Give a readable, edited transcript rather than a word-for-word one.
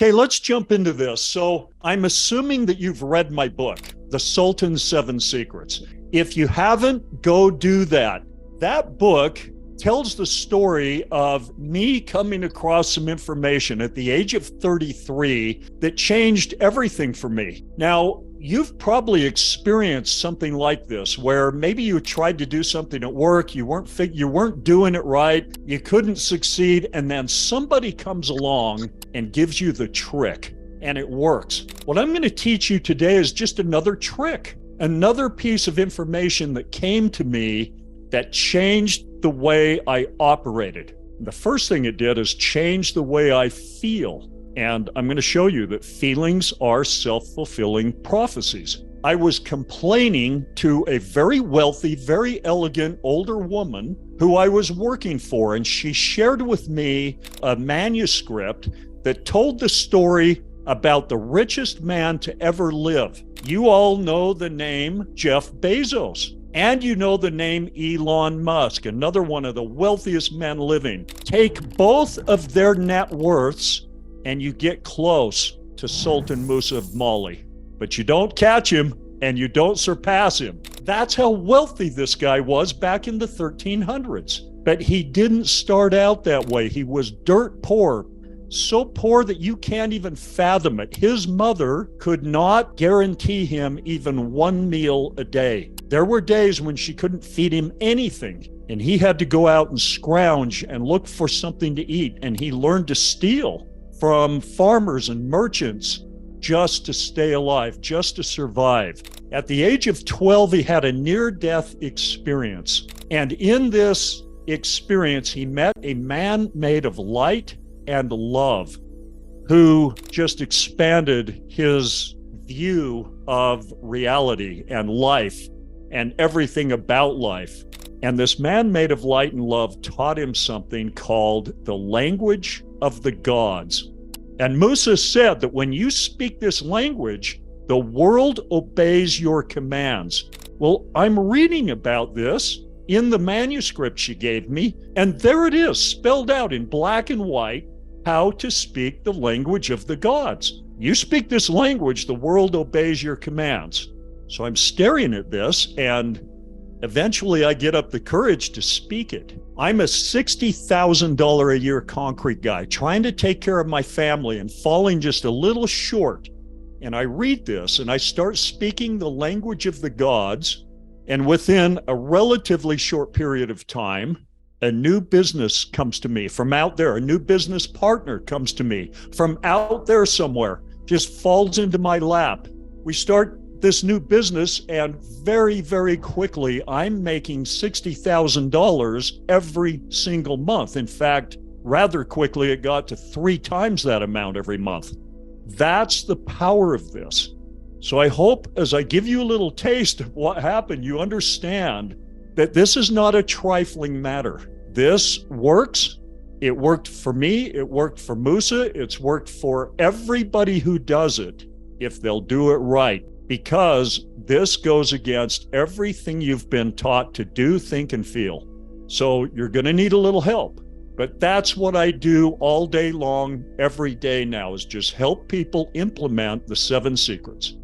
Okay, let's jump into this. So I'm assuming that you've read my book, The Sultan's Seven Secrets. If you haven't, go do that. That book tells the story of me coming across some information at the age of 33 that changed everything for me. Now, you've probably experienced something like this where maybe you tried to do something at work, you weren't doing it right, you couldn't succeed, and then somebody comes along and gives you the trick and it works. What I'm going to teach you today is just another trick, another piece of information that came to me that changed the way I operated. The first thing it did is change the way I feel. And I'm going to show you that feelings are self-fulfilling prophecies. I was complaining to a very wealthy, very elegant older woman who I was working for, and she shared with me a manuscript that told the story about the richest man to ever live. You all know the name Jeff Bezos. And you know the name Elon Musk, another one of the wealthiest men living. Take both of their net worths and you get close to Sultan Musa of Mali. But you don't catch him and you don't surpass him. That's how wealthy this guy was back in the 1300s. But he didn't start out that way. He was dirt poor. So poor that you can't even fathom it. His mother could not guarantee him even one meal a day. There were days when she couldn't feed him anything, and he had to go out and scrounge and look for something to eat. And he learned to steal from farmers and merchants just to stay alive, just to survive. At the age of 12, he had a near-death experience. And in this experience, he met a man made of light and love, who just expanded his view of reality and life and everything about life. And this man made of light and love taught him something called the language of the gods. And Musa said that when you speak this language, the world obeys your commands. Well, I'm reading about this in the manuscript she gave me, and there it is, spelled out in black and white, how to speak the language of the gods. You speak this language, the world obeys your commands. So I'm staring at this, and eventually I get up the courage to speak it. I'm a $60,000 a year concrete guy trying to take care of my family and falling just a little short. And I read this and I start speaking the language of the gods. And within a relatively short period of time, a new business comes to me from out there. A new business partner comes to me from out there somewhere, just falls into my lap. We start this new business, and very, very quickly, I'm making $60,000 every single month. In fact, rather quickly, it got to 3 times that amount every month. That's the power of this. So I hope as I give you a little taste of what happened, you understand that this is not a trifling matter. This works. It worked for me. It worked for Musa. It's worked for everybody who does it if they'll do it right, because this goes against everything you've been taught to do, think, and feel. So you're going to need a little help. But that's what I do all day long, every day now, is just help people implement the 7 secrets.